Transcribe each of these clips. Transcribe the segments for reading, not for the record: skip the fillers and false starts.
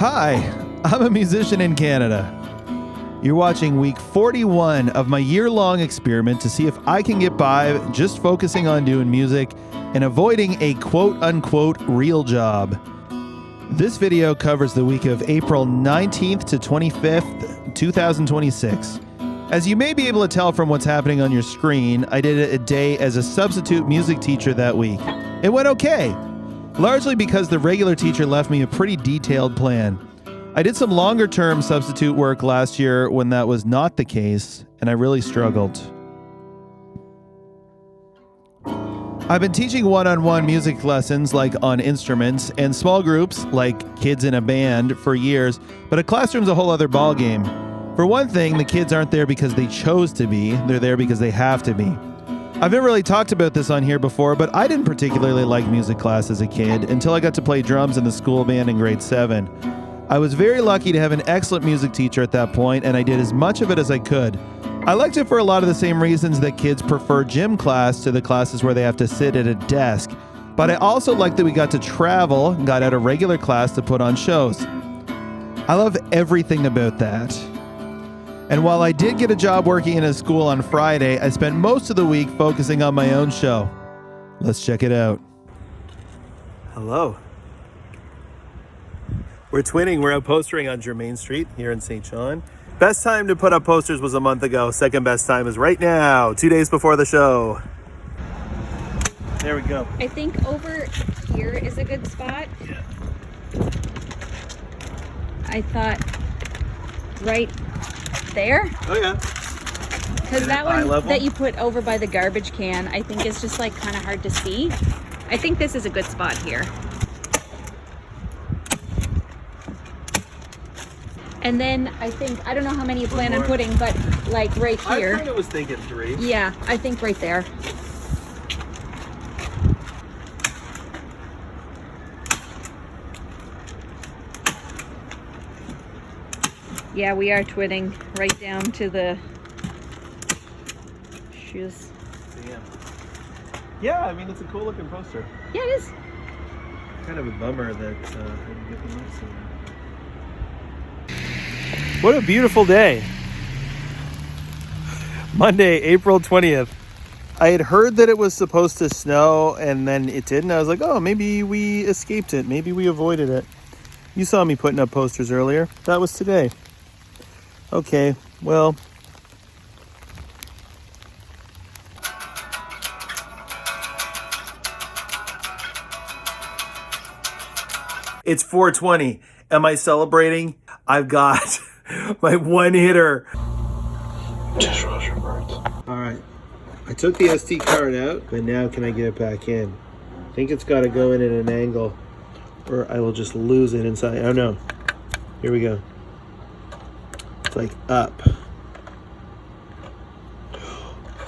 Hi, I'm a musician in Canada. You're watching week 41 of my year-long experiment to see if I can get by just focusing on doing music and avoiding a quote-unquote real job. This video covers the week of April 19th to 25th, 2026. As you may be able to tell from what's happening on your screen, I did a day as a substitute music teacher that week. It went okay, largely because the regular teacher left me a pretty detailed plan. I did some longer-term substitute work last year when that was not the case, and I really struggled. I've been teaching one-on-one music lessons like on instruments and small groups like kids in a band for years, but a classroom's a whole other ballgame. For one thing, the kids aren't there because they chose to be, they're there because they have to be. I've never really talked about this on here before, but I didn't particularly like music class as a kid until I got to play drums in the school band in grade 7. I was very lucky to have an excellent music teacher at that point, and I did as much of it as I could. I liked it for a lot of the same reasons that kids prefer gym class to the classes where they have to sit at a desk. But I also liked that we got to travel and got out of regular class to put on shows. I love everything about that. And while I did get a job working in a school on Friday, I spent most of the week focusing on my own show. Let's check it out. Hello. We're twinning. We're out postering on Germain Street here in St. John. Best time to put up posters was a month ago. Second best time is right now, 2 days before the show. There we go. I think over here is a good spot. Yeah. I thought right there. Oh yeah. Because that one that you put over by the garbage can, I think is just like kind of hard to see. I think this is a good spot here. And then I think, I don't know how many you plan on putting, but like right here. I kind of was thinking 3. Yeah, I think right there. Yeah, we are twinning right down to the shoes. Yeah, I mean, it's a cool looking poster. Yeah, it is. Kind of a bummer that I didn't get them up sooner. What a beautiful day. Monday, April 20th. I had heard that it was supposed to snow and then it didn't. I was like, oh, maybe we escaped it. Maybe we avoided it. You saw me putting up posters earlier. That was today. Okay, well. It's 4:20. Am I celebrating? I've got my one hitter. Dishwasher birds. All right. I took the SD card out, but now can I get it back in? I think it's got to go in at an angle or I will just lose it inside. Oh no. Here we go. It's like up.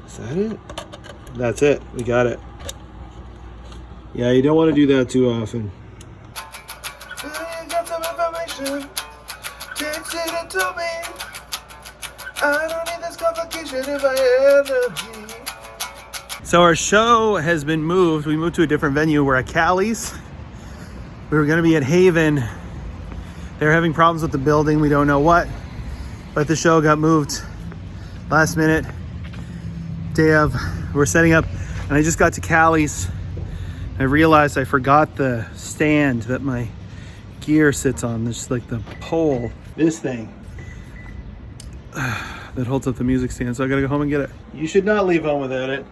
Is that it? That's it. We got it. Yeah, you don't want to do that too often. Got some information. Takes it to me. I don't need this complication in my energy. So our show has been moved. We moved to a different venue. We're at Callie's. We were going to be at Haven. They're having problems with the building. We don't know what. But the show got moved last minute. Day of. We're setting up. And I just got to Callie's. I realized I forgot the stand that my gear sits on. There's like the pole. This thing. That holds up the music stand. So I got to go home and get it. You should not leave home without it.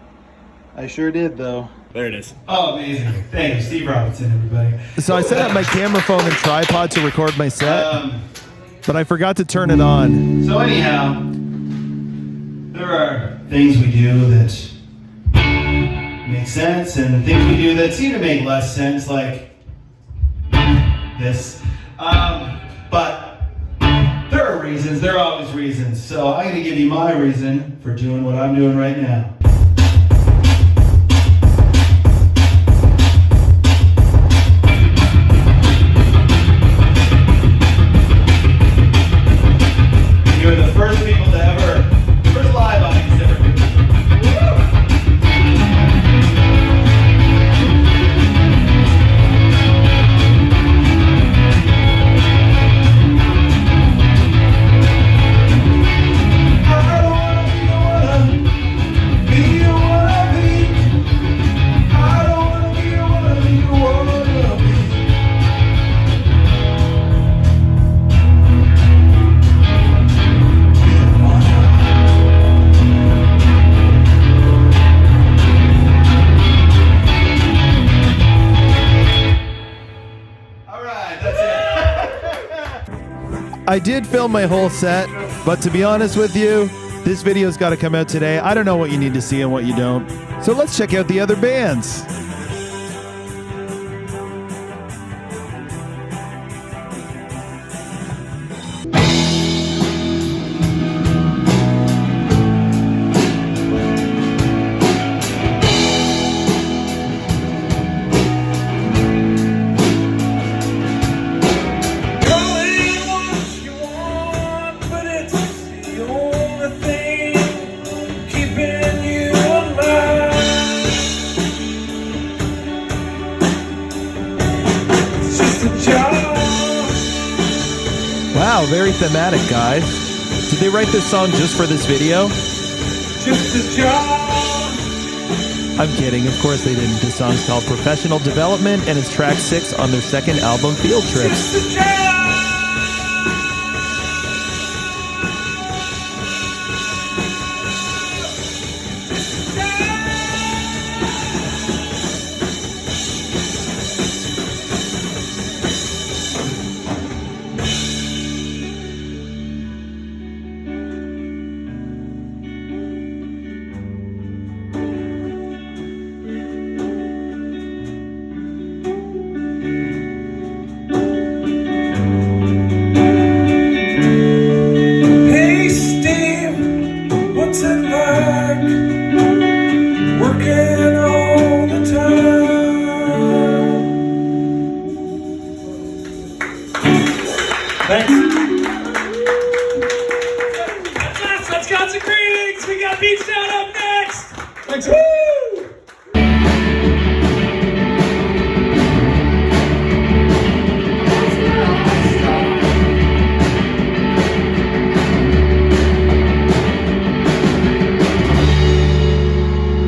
I sure did, though. There it is. Oh, amazing. Thanks, Steve Robinson, everybody. So I set up my camera phone and tripod to record my set, but I forgot to turn it on. So anyhow, there are things we do that make sense and things we do that seem to make less sense, like this. But there are reasons. There are always reasons. So I'm going to give you my reason for doing what I'm doing right now. You're the first people to ever, first live audience ever. I did film my whole set, but to be honest with you, this video's got to come out today. I don't know what you need to see and what you don't. So let's check out the other bands. Wow, very thematic, guys. Did they write this song just for this video? Just a job. I'm kidding. Of course they didn't. This song's called Professional Development, and it's track 6 on their second album, Field Trips. Just a job. Let's got some greetings. We got Beach Down up next. Thanks. Woo!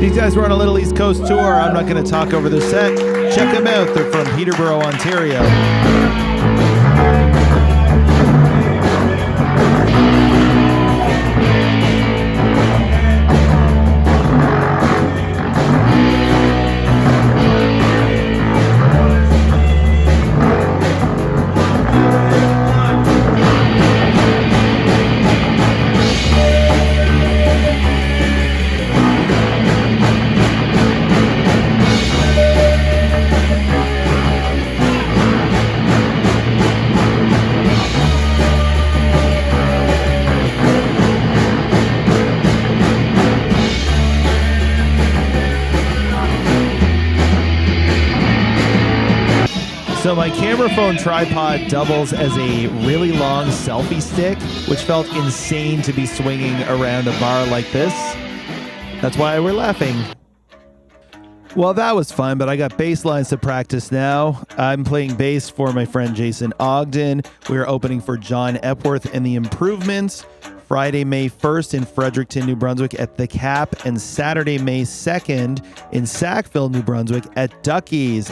These guys were on a little East Coast tour. I'm not going to talk over their set. Check them out. They're from Peterborough, Ontario. So my camera phone tripod doubles as a really long selfie stick, which felt insane to be swinging around a bar like this. That's why we're laughing. Well, that was fun, but I got bass lines to practice now. I'm playing bass for my friend Jason Ogden. We're opening for John Epworth and the Improvements Friday, May 1st in Fredericton, New Brunswick at The Cap, and Saturday, May 2nd in Sackville, New Brunswick at Ducky's.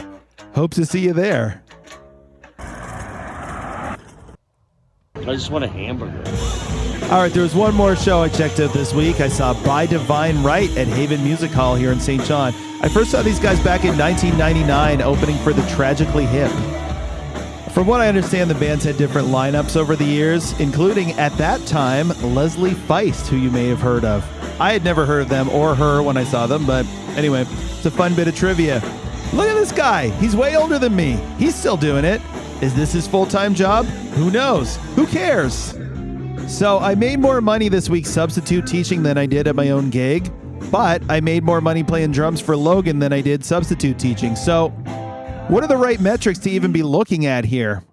Hope to see you there. I just want a hamburger. All right, there was one more show I checked out this week. I saw By Divine Right at Haven Music Hall here in St. John. I first saw these guys back in 1999 opening for the Tragically Hip. From what I understand, the band's had different lineups over the years, including, at that time, Leslie Feist, who you may have heard of. I had never heard of them or her when I saw them, but anyway, it's a fun bit of trivia. Look at this guy. He's way older than me. He's still doing it. Is this his full-time job? Who knows? Who cares? So I made more money this week substitute teaching than I did at my own gig, but I made more money playing drums for Logan than I did substitute teaching. So what are the right metrics to even be looking at here?